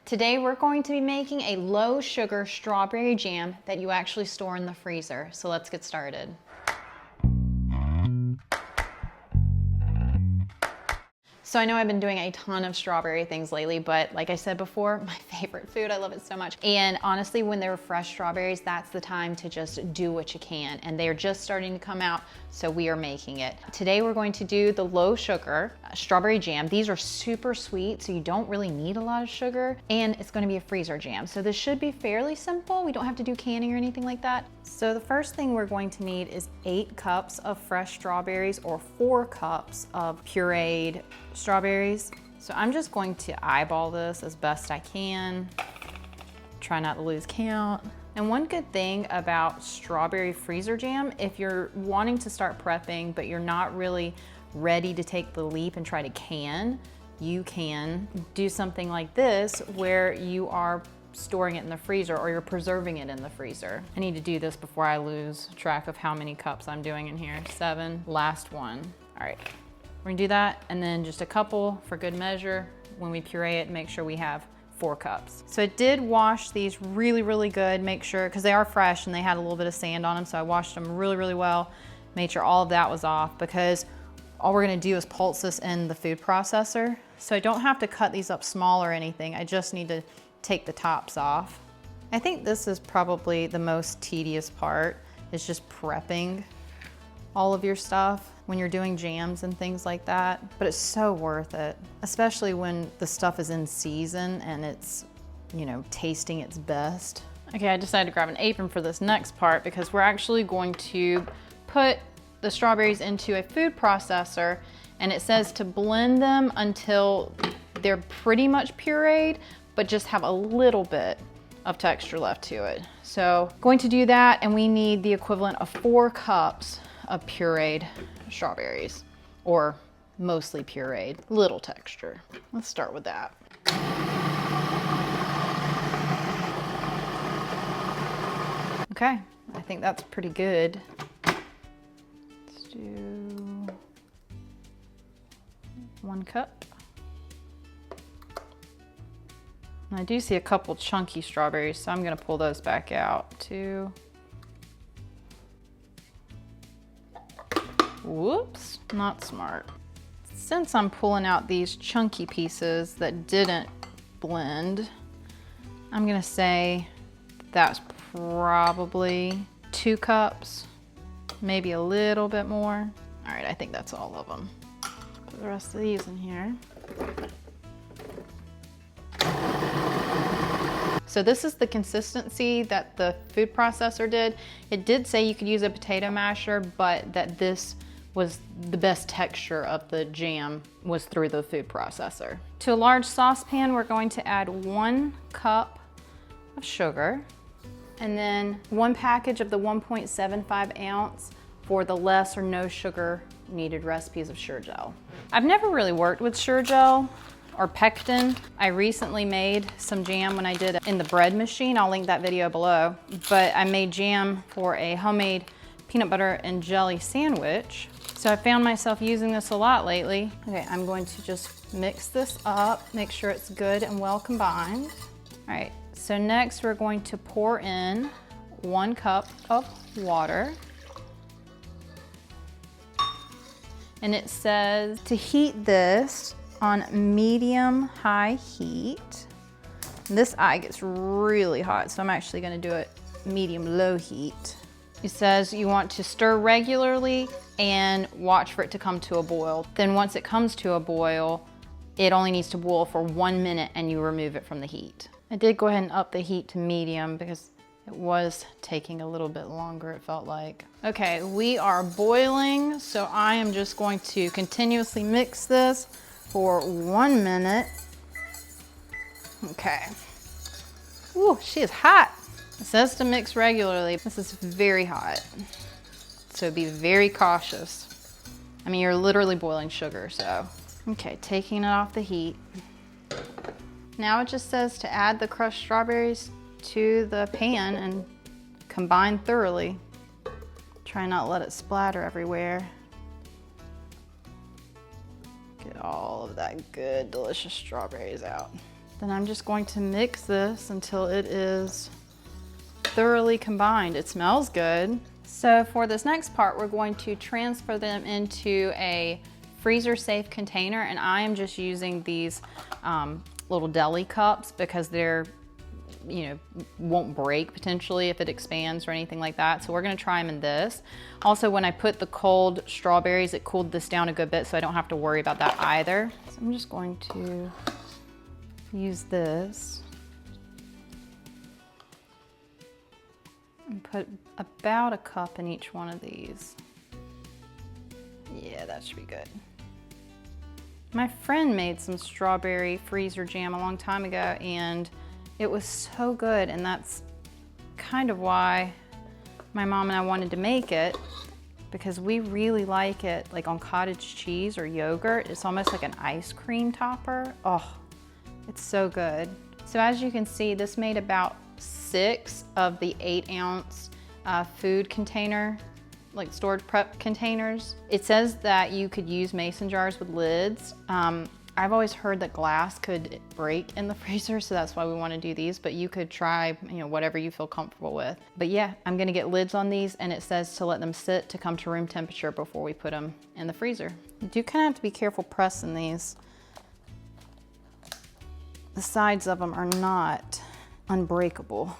Today we're going to be making a low sugar strawberry jam that you actually store in the freezer. So let's get started. So I know I've been doing a ton of strawberry things lately, but like I said before, my favorite food, I love it so much. And honestly, when they're fresh strawberries, that's the time to just do what you can. And they're just starting to come out, so we are making it. Today we're going to do the low sugar strawberry jam. These are super sweet, so you don't really need a lot of sugar, and it's gonna be a freezer jam. So this should be fairly simple. We don't have to do canning or anything like that. So the first thing we're going to need is 8 cups of fresh strawberries or 4 cups of pureed strawberries. So I'm just going to eyeball this as best I can. Try not to lose count. And one good thing about strawberry freezer jam, if you're wanting to start prepping, but you're not really ready to take the leap and try to can, you can do something like this where you are storing it in the freezer or you're preserving it in the freezer. I need to do this before I lose track of how many cups I'm doing in here. 7, last one. All right, we're gonna do that and then just a couple for good measure. When we puree it, make sure we have 4 cups. So I did wash these really good, make sure, because they are fresh and they had a little bit of sand on them, so I washed them really well, made sure all of that was off, because all we're gonna do is pulse this in the food processor. So I don't have to cut these up small or anything, I just need to take the tops off. I think this is probably the most tedious part, is just prepping all of your stuff when you're doing jams and things like that, but it's so worth it, especially when the stuff is in season and it's, you know, tasting its best. Okay, I decided to grab an apron for this next part because we're actually going to put the strawberries into a food processor, and it says to blend them until they're pretty much pureed, but just have a little bit of texture left to it. So going to do that, and we need the equivalent of 4 cups of pureed strawberries, or mostly pureed, little texture. Let's start with that. Okay, I think that's pretty good. Let's do 1 cup. And I do see a couple chunky strawberries, so I'm gonna pull those back out too. Whoops, not smart. Since I'm pulling out these chunky pieces that didn't blend, I'm gonna say that's probably 2 cups, maybe a little bit more. All right, I think that's all of them. Put the rest of these in here. So this is the consistency that the food processor did. It did say you could use a potato masher, but that this was the best texture of the jam was through the food processor. To a large saucepan, we're going to add 1 cup of sugar, and then 1 package of the 1.75 ounce for the less or no sugar needed recipes of Sure-Gel. I've never really worked with Sure-Gel or pectin. I recently made some jam when I did it in the bread machine. I'll link that video below. But I made jam for a homemade peanut butter and jelly sandwich. So I found myself using this a lot lately. Okay, I'm going to just mix this up, make sure it's good and well combined. All right, so next we're going to pour in 1 cup of water. And it says to heat this on medium-high heat. This eye gets really hot, so I'm actually gonna do it medium-low heat. It says you want to stir regularly and watch for it to come to a boil. Then once it comes to a boil, it only needs to boil for 1 minute and you remove it from the heat. I did go ahead and up the heat to medium because it was taking a little bit longer, it felt like. Okay, we are boiling, so I am just going to continuously mix this for 1 minute. Okay. Ooh, she is hot. It says to mix regularly. This is very hot, so be very cautious. I mean, you're literally boiling sugar, so. Okay, taking it off the heat. Now it just says to add the crushed strawberries to the pan and combine thoroughly. Try not to let it splatter everywhere. Get all of that good, delicious strawberries out. Then I'm just going to mix this until it is thoroughly combined. It smells good. So for this next part, we're going to transfer them into a freezer safe container, and I am just using these little deli cups because they're, you know, won't break potentially if it expands or anything like that. So we're gonna try them in this. Also, when I put the cold strawberries, it cooled this down a good bit, so I don't have to worry about that either. So I'm just going to use this and put about a cup in each one of these. Yeah, that should be good. My friend made some strawberry freezer jam a long time ago, and it was so good, and that's kind of why my mom and I wanted to make it, because we really like it like on cottage cheese or yogurt. It's almost like an ice cream topper. Oh, it's so good. So as you can see, this made about 6 of the 8-ounce food container, like storage prep containers. It says that you could use mason jars with lids. I've always heard that glass could break in the freezer, so that's why we want to do these, but you could try, you know, whatever you feel comfortable with. But yeah, I'm gonna get lids on these, and it says to let them sit to come to room temperature before we put them in the freezer. You do kind of have to be careful pressing these. The sides of them are not unbreakable.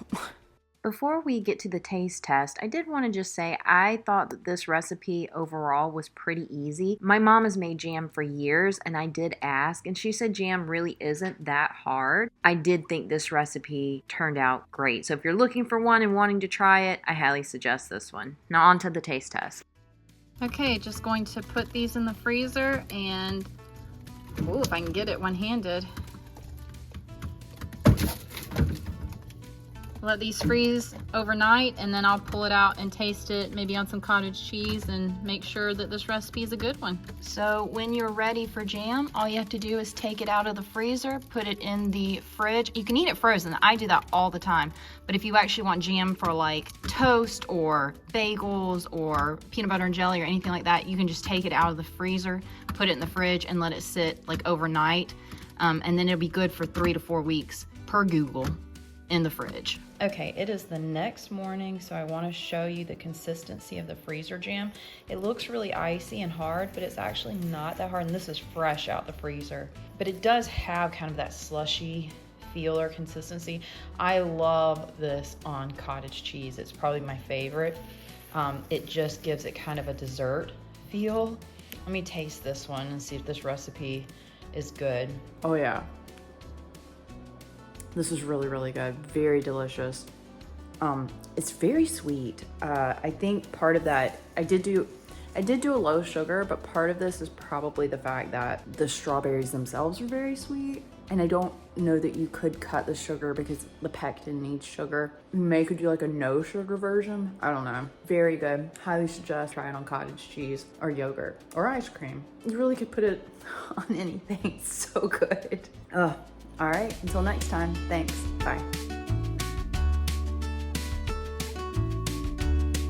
Before we get to the taste test, I did want to just say I thought that this recipe overall was pretty easy. My mom has made jam for years, and I did ask, and she said jam really isn't that hard. I did think this recipe turned out great. So if you're looking for one and wanting to try it, I highly suggest this one. Now on to the taste test. Okay, just going to put these in the freezer, and ooh, if I can get it one-handed. Let these freeze overnight, and then I'll pull it out and taste it maybe on some cottage cheese and make sure that this recipe is a good one. So when you're ready for jam, all you have to do is take it out of the freezer, put it in the fridge. You can eat it frozen. I do that all the time. But if you actually want jam for like toast or bagels or peanut butter and jelly or anything like that, you can just take it out of the freezer, put it in the fridge, and let it sit like overnight. And then it'll be good for 3 to 4 weeks per Google in the fridge. Okay, it is the next morning, so I want to show you the consistency of the freezer jam. It looks really icy and hard, but it's actually not that hard, and this is fresh out the freezer. But it does have kind of that slushy feel or consistency. I love this on cottage cheese. It's probably my favorite. It just gives it kind of a dessert feel. Let me taste this one and see if this recipe is good. Oh yeah. This is really, really good. Very delicious. It's very sweet. I think part of that, I did do a low sugar, but part of this is probably the fact that the strawberries themselves are very sweet. And I don't know that you could cut the sugar because the pectin needs sugar. Maybe could do like a no sugar version. I don't know. Very good. Highly suggest try it on cottage cheese or yogurt or ice cream. You really could put it on anything. It's so good. All right, until next time, thanks, bye.